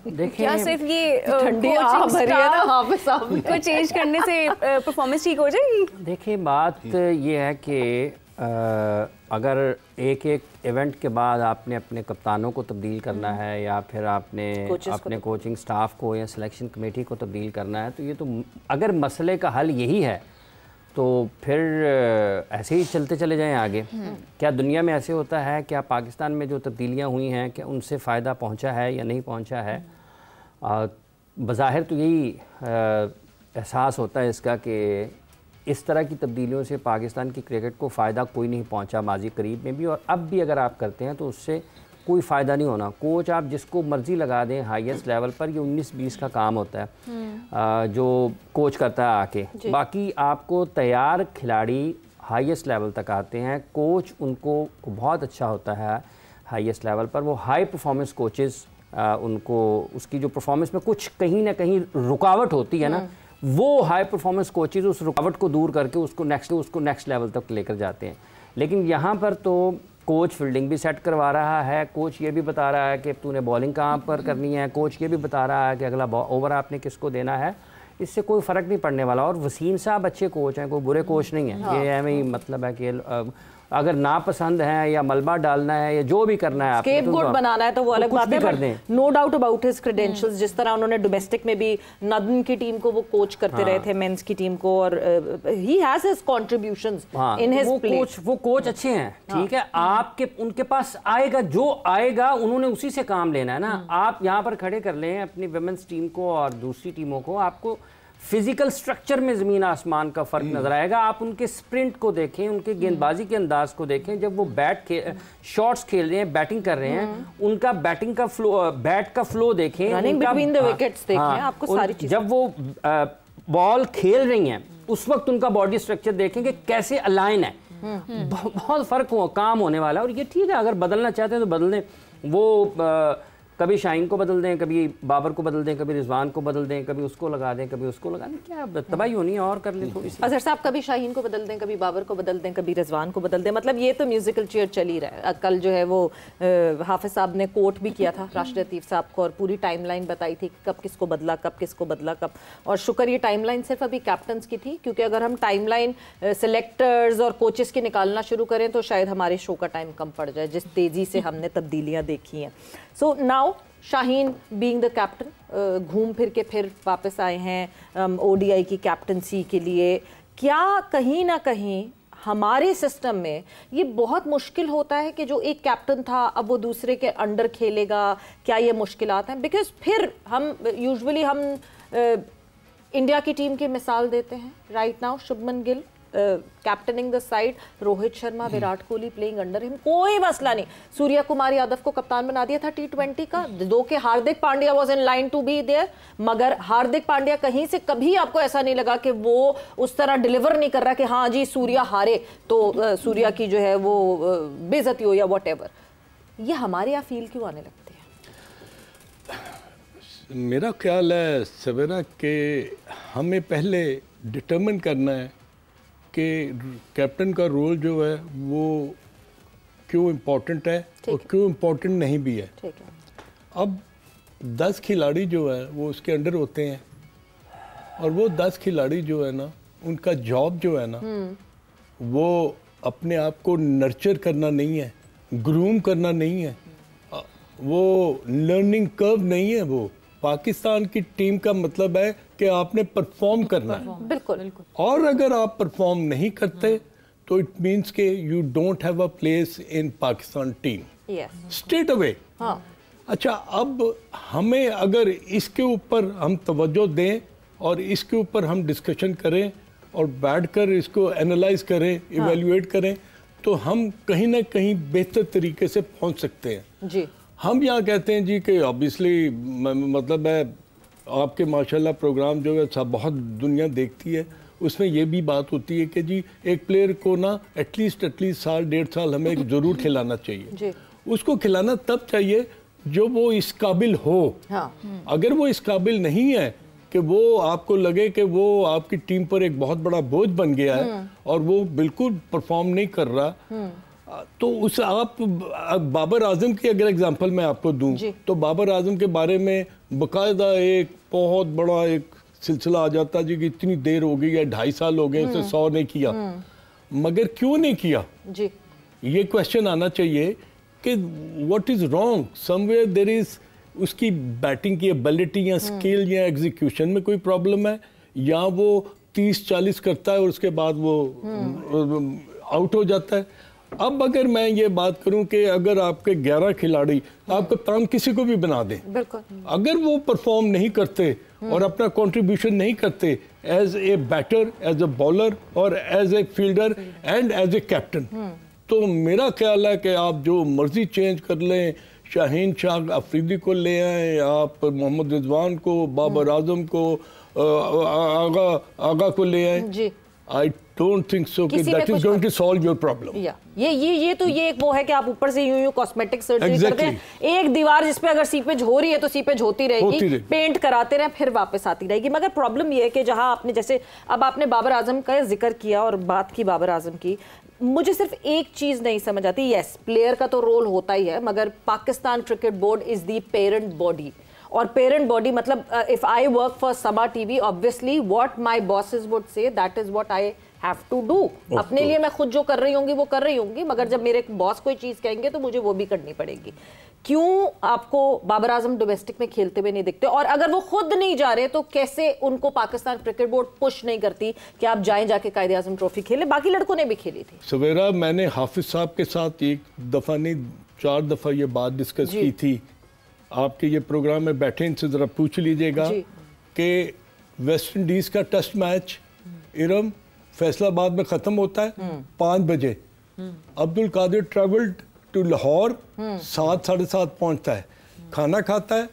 دیکھیں کیا صرف یہ حافظ صاحب کو چینج کرنے سے پرفارمنس ٹھیک ہو جائے گی؟ دیکھیں بات یہ ہے کہ اگر ایک ایونٹ کے بعد آپ نے اپنے کپتانوں کو تبدیل کرنا ہے یا پھر آپ نے اپنے کوچنگ سٹاف کو یا سلیکشن کمیٹی کو تبدیل کرنا ہے، تو یہ تو اگر مسئلے کا حل یہی ہے تو پھر ایسے ہی چلتے چلے جائیں آگے. کیا دنیا میں ایسے ہوتا ہے؟ کیا پاکستان میں جو تبدیلیاں ہوئی ہیں کہ ان سے فائدہ پہنچا ہے یا نہیں پہنچا ہے؟ بظاہر تو یہی احساس ہوتا ہے اس کا کہ اس طرح کی تبدیلیوں سے پاکستان کی کرکٹ کو فائدہ کوئی نہیں پہنچا ماضی قریب میں بھی، اور اب بھی اگر آپ کرتے ہیں تو اس سے کوئی فائدہ نہیں ہونا. کوچ آپ جس کو مرضی لگا دیں ہائیسٹ لیول پر، یہ 19-20 کا کام ہوتا ہے جو کوچ کرتا ہے آ کے. باقی آپ کو تیار کھلاڑی ہائیسٹ لیول تک آتے ہیں، کوچ ان کو بہت اچھا ہوتا ہے ہائیسٹ لیول پر. وہ ہائی پرفارمنس کوچز ان کو اس کی جو پرفارمنس میں کچھ کہیں نہ کہیں رکاوٹ ہوتی ہے نا، وہ ہائی پرفارمنس کوچز اس رکاوٹ کو دور کر کے اس کو نیکسٹ لیول تک لے کر جاتے ہیں. لیکن یہاں پر تو کوچ فیلڈنگ بھی سیٹ کروا رہا ہے، کوچ یہ بھی بتا رہا ہے کہ تو نے بولنگ کہاں پر کرنی ہے، کوچ یہ بھی بتا رہا ہے کہ اگلا اوور آپ نے کس کو دینا ہے. اس سے کوئی فرق نہیں پڑنے والا. اور وسیم صاحب اچھے کوچ ہیں، کوئی برے کوچ نہیں ہیں. یہ ہمیں مطلب ہے کہ اگر ناپسند ہے یا ملبہ ڈالنا ہے یا جو بھی کرنا ہے، اسکیپ گوٹ بنانا ہے تو وہ الگ بات ہے. No doubt about his credentials. جس طرح انہوں نے ڈومیسٹک میں بھی ندن کی ٹیم کو وہ کوچ کرتے رہے تھے، مینس کی ٹیم کو، اور he has his contributions in his play. وہ کوچ اچھے ہیں، ٹھیک ہے. آپ کے ان کے پاس آئے گا جو آئے گا، انہوں نے اسی سے کام لینا ہے نا. آپ یہاں پر کھڑے کر لیں اپنی ویمنس ٹیم کو اور دوسری ٹیموں کو، آپ کو فزیکل سٹرکچر میں زمین آسمان کا فرق نظر آئے گا. آپ ان کے سپرنٹ کو دیکھیں، ان کے گیند بازی کے انداز کو دیکھیں. جب وہ شاٹس کھیل رہے ہیں، بیٹنگ کر رہے ہیں، ان کا بیٹنگ کا فلو، بیٹ کا فلو دیکھیں، رننگ بٹوین دی وکٹس دیکھیں. آپ کو ساری چیزیں جب وہ بال کھیل رہی ہیں اس وقت ان کا باڈی سٹرکچر دیکھیں کہ کیسے الائن ہے. بہت فرق کام ہونے والا ہے. اور یہ ٹھیک ہے، اگر بدلنا چاہتے ہیں تو بدل دیں. وہ کبھی شاہین کو بدل دیں، کبھی بابر کو بدل دیں، کبھی رضوان کو بدل دیں، کبھی اس کو لگا دیں، کبھی اس کو لگا دیں. کیا تباہی ہونی ہے، اور کر لیں تھوڑی سی. اظہر صاحب کبھی شاہین کو بدل دیں، کبھی بابر کو بدل دیں، کبھی رضوان کو بدل دیں. مطلب یہ تو میوزیکل چیئر چل ہی رہا ہے. کل جو ہے وہ حافظ صاحب نے کوٹ بھی کیا تھا راشد لطیف صاحب کو، اور پوری ٹائم لائن بتائی تھی کہ کب کس کو بدلا، کب کس کو بدلا، کب. اور شکر یہ ٹائم لائن صرف ابھی کیپٹنز کی تھی، کیونکہ اگر ہم ٹائم لائن سلیکٹرز اور کوچز کی نکالنا شروع کریں تو شاید ہمارے شو کا ٹائم کم پڑ جائے، جس تیزی سے ہم نے تبدیلیاں دیکھی ہیں. So now Shaheen being the captain گھوم پھر کے پھر واپس آئے ہیں او ڈی آئی کی کیپٹنسی کے لیے. کیا کہیں نہ کہیں ہمارے سسٹم میں یہ بہت مشکل ہوتا ہے کہ جو ایک کیپٹن تھا اب وہ دوسرے کے انڈر کھیلے گا؟ کیا یہ مشکلات ہیں؟ بیکاز پھر ہم یوزولی ہم انڈیا کی ٹیم کی مثال دیتے ہیں. Right now Shubman Gill captaining the side, Rohit Sharma, Virat Kohli playing under him, کوئی مسئلہ نہیں. سوریا کمار یادو کو کپتان بنا دیا تھا T20 کا، دو کہ Hardik Pandya was in line to be there. مگر ہاردک پانڈیا کہیں سے کبھی آپ کو ایسا نہیں لگا کہ وہ اس طرح ڈیلیور نہیں کر رہا کہ ہاں جی سوریا ہارے تو سوریا کی جو ہے وہ بے عزتی ہو یا واٹ ایور. یہ ہمارے یہاں فیل کیوں آنے لگتے ہیں؟ میرا خیال ہے سویرا کہ ہمیں پہلے ڈٹرمن کرنا ہے کہ کیپٹن کا رول جو ہے وہ کیوں امپورٹنٹ ہے اور کیوں امپورٹنٹ نہیں بھی ہے. اب 10 کھلاڑی جو ہے وہ اس کے انڈر ہوتے ہیں، اور وہ 10 کھلاڑی جو ہے نا، ان کا جاب جو ہے نا وہ اپنے آپ کو نرچر کرنا نہیں ہے، گروم کرنا نہیں ہے، وہ لرننگ کرو نہیں ہے. وہ پاکستان کی ٹیم کا مطلب ہے کہ آپ نے پرفارم کرنا ہے. بالکل. اور اگر آپ پرفارم نہیں کرتے تو اٹ مینس کہ you don't have a place in Pakistan team straight away. اچھا، اب ہمیں اگر اس کے اوپر ہم توجہ دیں اور اس کے اوپر ہم ڈسکشن کریں اور بیٹھ کر اس کو اینالائز کریں، ایویلیویٹ کریں، تو ہم کہیں نہ کہیں بہتر طریقے سے پہنچ سکتے ہیں. جی ہم یہاں کہتے ہیں جی کہ آبویسلی مطلب ہے آپ کے ماشاءاللہ پروگرام جو ہے بہت دنیا دیکھتی ہے، اس میں یہ بھی بات ہوتی ہے کہ جی ایک پلیئر کو نا ایٹ لیسٹ سال 1.5 سال ہمیں ضرور کھلانا چاہیے. اس کو کھلانا تب چاہیے جو وہ اس قابل ہو. اگر وہ اس قابل نہیں ہے کہ وہ آپ کو لگے کہ وہ آپ کی ٹیم پر ایک بہت بڑا بوجھ بن گیا ہے اور وہ بالکل پرفارم نہیں کر رہا، تو اس آپ بابر اعظم کی اگر اگزامپل میں آپ کو دوں تو بابر اعظم کے بارے میں باقاعدہ ایک بہت بڑا ایک سلسلہ آ جاتا جی کہ اتنی دیر ہو گئی ہے 2.5 سال ہو گئے اسے 100 نہیں کیا، مگر کیوں نہیں کیا یہ کویسچن آنا چاہیے کہ what is wrong, somewhere there is اس کی بیٹنگ کی ایبلٹی یا اسکل یا ایگزیکیوشن میں کوئی پرابلم ہے، یا وہ 30-40 کرتا ہے اور اس کے بعد وہ آؤٹ ہو جاتا ہے۔ اب اگر میں یہ بات کروں کہ اگر آپ کے 11 کھلاڑی آپ کپتان کسی کو بھی بنا دیں، اگر وہ پرفارم نہیں کرتے اور اپنا کنٹریبیوشن نہیں کرتے as a batter, as a bowler اور as a fielder and as a captain, تو میرا خیال ہے کہ آپ جو مرضی چینج کر لیں، شاہین شاہ افریدی کو لے آئیں، آپ محمد رضوان کو، بابر اعظم کو، آغا کو لے آئیں، I don't think so کہ that is going to solve your problem۔ یہ تو یہ ایک وہ ہے کہ آپ اوپر سے یوں کاسمیٹک سرجری کرتے ہیں، ایک دیوار جس پہ اگر سیپیج ہو رہی ہے تو سیپیج ہوتی رہے گی، پینٹ کراتے رہیں پھر واپس آتی رہے گی۔ مگر پرابلم یہ ہے کہ جہاں آپ نے جیسے اب آپ نے بابر اعظم کا ذکر کیا اور بات کی بابر اعظم کی، مجھے صرف ایک چیز نہیں سمجھ آتی، یس پلیئر کا تو رول ہوتا ہی ہے، مگر Pakistan cricket board is the parent body, اور پیرنٹ باڈی مطلب if I work for Sama TV obviously what my bosses would say that is what I have to do۔ اپنے لیے میں خود جو کر رہی ہوں گی وہ کر رہی ہوں گی، مگر جب میرے باس کوئی چیز کہیں گے تو مجھے وہ بھی کرنی پڑے گی۔ کیوں آپ کو بابر اعظم ڈومیسٹک میں کھیلتے ہوئے نہیں دکھتے؟ اور اگر وہ خود نہیں جا رہے تو کیسے ان کو پاکستان کرکٹ بورڈ پش نہیں کرتی کہ آپ جائیں جا کے قائد اعظم ٹرافی کھیلیں؟ باقی لڑکوں نے بھی کھیلی تھی۔ سویرا میں نے حافظ صاحب کے ساتھ ایک دفعہ نہیں 4 دفعہ یہ بات ڈسکس کی تھی، آپ کے یہ پروگرام میں بیٹھے ان سے ذرا پوچھ لیجئے گا کہ ویسٹ انڈیز کا ٹیسٹ میچ ارم فیصل آباد میں ختم ہوتا ہے 5 بجے، عبد القادر ٹریولڈ ٹو لاہور 7:30 پہنچتا ہے، کھانا کھاتا ہے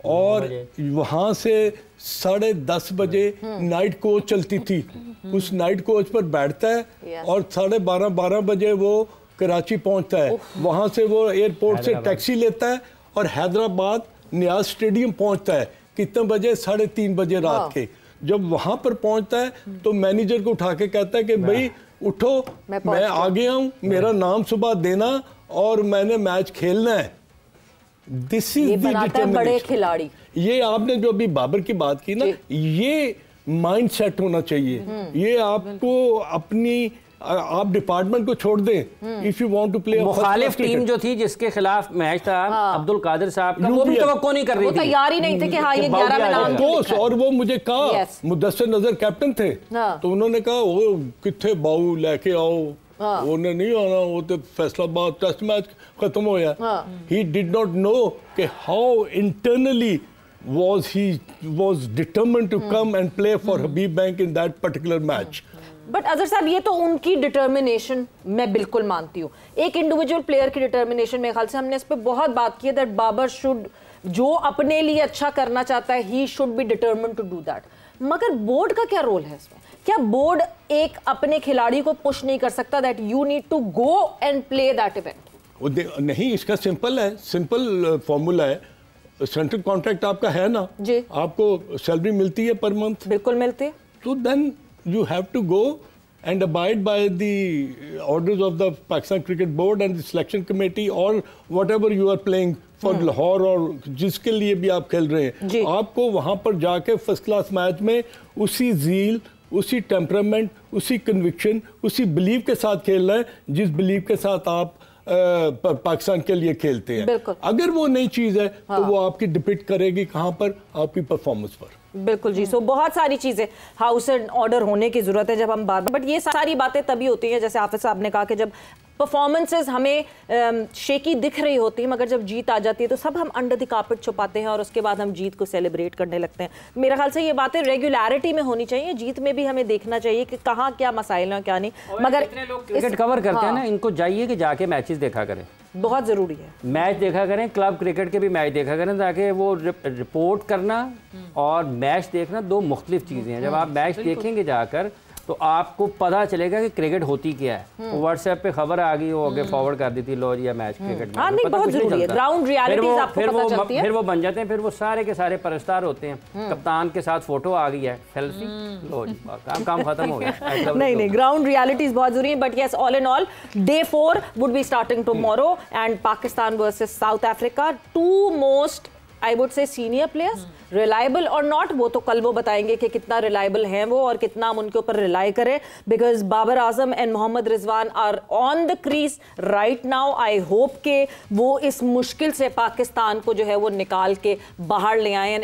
اور وہاں سے 10:30 بجے نائٹ کوچ چلتی تھی، اس نائٹ کوچ پر بیٹھتا ہے اور 12:30 بجے وہ کراچی پہنچتا ہے، وہاں سے وہ ایئرپورٹ سے ٹیکسی لیتا ہے اور حیدرآباد نیاز اسٹیڈیم پہنچتا ہے، کتنے بجے؟ 3:30 بجے رات کے۔ جب وہاں پر پہنچتا ہے تو مینیجر کو اٹھا کے کہتا ہے کہ بھئی اٹھو، میں آ گیا ہوں، میرا نام صبح دینا اور میں نے میچ کھیلنا ہے۔ دس از دی بڑے کھلاڑی۔ یہ آپ نے جو ابھی بابر کی بات کی نا، یہ مائنڈ سیٹ ہونا چاہیے، یہ آپ کو اپنی آپ ڈپارٹمنٹ کو چھوڑ دیں۔ if you want to play مخالف ٹیم جو تھی جس کے خلاف میچ تھا عبد القادر صاحب کا، وہ بھی توقع نہیں کر رہی تھی، وہ تیار ہی نہیں تھے کہ ہاں یہ 11 میں نام لکھا۔ اور وہ مجھے کہا مدثر نظر کیپٹن تھے تو انہوں نے کہا وہ کتنے باؤ لے کے آؤ، انہیں نہیں آنا، وہ تو فیصل آباد ٹیسٹ میچ ختم ہویا۔ he did not know کہ how internally was determined to come and play for Habib Bank in that particular match۔ But Azhar صاحب یہ تو ان کی ڈٹرمنیشن میں بالکل مانتی ہوں، ایک انڈیویجول پلیئر کی ڈٹرمنیشن، میرے خیال سے ہم نے اس پہ بہت بات کی ہے، دیٹ بابر شوڈ جو اپنے لیے اچھا کرنا چاہتا ہے he should be determined to do that. مگر بورڈ کا کیا رول ہے اس میں؟ کیا بورڈ ایک اپنے کھلاڑی کو پش نہیں کر سکتا that you need to go and play that event? نہیں، اس کا سمپل ہے، سمپل فارمولا ہے، سینٹرل کانٹریکٹ آپ کا ہے نا، آپ کو سیلری ملتی ہے پر منتھ، بالکل ملتی ہے، تو دین you have to go and abide by the orders of the Pakistan Cricket Board and the selection committee or whatever you are playing for Lahore اور جس کے لیے بھی آپ کھیل رہے ہیں، آپ کو وہاں پر جا کے فرسٹ کلاس میچ میں اسی زیل، اسی ٹیمپرامنٹ، اسی کنوکشن، اسی بلیف کے ساتھ کھیلنا ہے جس بلیف کے ساتھ آپ پاکستان کے لیے کھیلتے ہیں۔ اگر وہ نئی چیز ہے تو وہ آپ کی ڈپیکٹ کرے گی کہاں پر؟ آپ کی پرفارمنس پر۔ بالکل جی، سو بہت ساری چیزیں ہاؤس اینڈ آرڈر ہونے کی ضرورت ہے جب ہم بات، بٹ یہ ساری باتیں تبھی ہوتی ہیں جیسے حافظ صاحب نے کہا کہ جب پرفارمنسز ہمیں شیکی دکھ رہی ہوتی ہیں، مگر جب جیت آ جاتی ہے تو سب ہم انڈر دی کارپٹ چھپاتے ہیں اور اس کے بعد ہم جیت کو سیلیبریٹ کرنے لگتے ہیں۔ میرا خیال سے یہ باتیں ریگولیرٹی میں ہونی چاہیے، جیت میں بھی ہمیں دیکھنا چاہیے کہ کہاں کیا مسائل ہیں کیا نہیں۔ مگر کرکٹ کور کرتے ہیں نا، ان کو چاہیے کہ جا کے میچز دیکھا کریں، بہت ضروری ہے، میچ دیکھا کریں، کلب کرکٹ کے بھی میچ دیکھا کریں، تاکہ وہ رپورٹ کرنا اور میچ دیکھنا دو مختلف چیزیں ہیں۔ جب آپ میچ دیکھیں گے جا کر تو آپ کو پتا چلے گا کہ کرکٹ ہوتی کیا ہے. واٹس ایپ پہ خبر آ گئی, وہ آگے فارورڈ کر دیتی لو یہ میچ کرکٹ میں, بہت ضروری ہے گراؤنڈ ریالٹیز آپ کو پتہ چلتی ہے. پھر وہ بن جاتے ہیں, پھر وہ سارے کے سارے پرستار ہوتے ہیں. کپتان کے ساتھ فوٹو آ گئی ہے, سیلفی, لو جی کام ختم ہو گیا. نہیں گراؤنڈ ریالٹیز بہت ضروری ہیں. But yes, all in all Day 4 would be starting tomorrow and Pakistan versus South Africa. Two most, I would say, senior players, reliable or not, وہ تو کل وہ بتائیں گے کہ کتنا ریلائبل ہیں وہ اور کتنا ہم ان کے اوپر ریلائی کریں. Because Babar Azam and Mohammad Rizwan are on the crease right now. I hope کہ وہ اس مشکل سے پاکستان کو جو ہے وہ نکال کے باہر لے آئیں.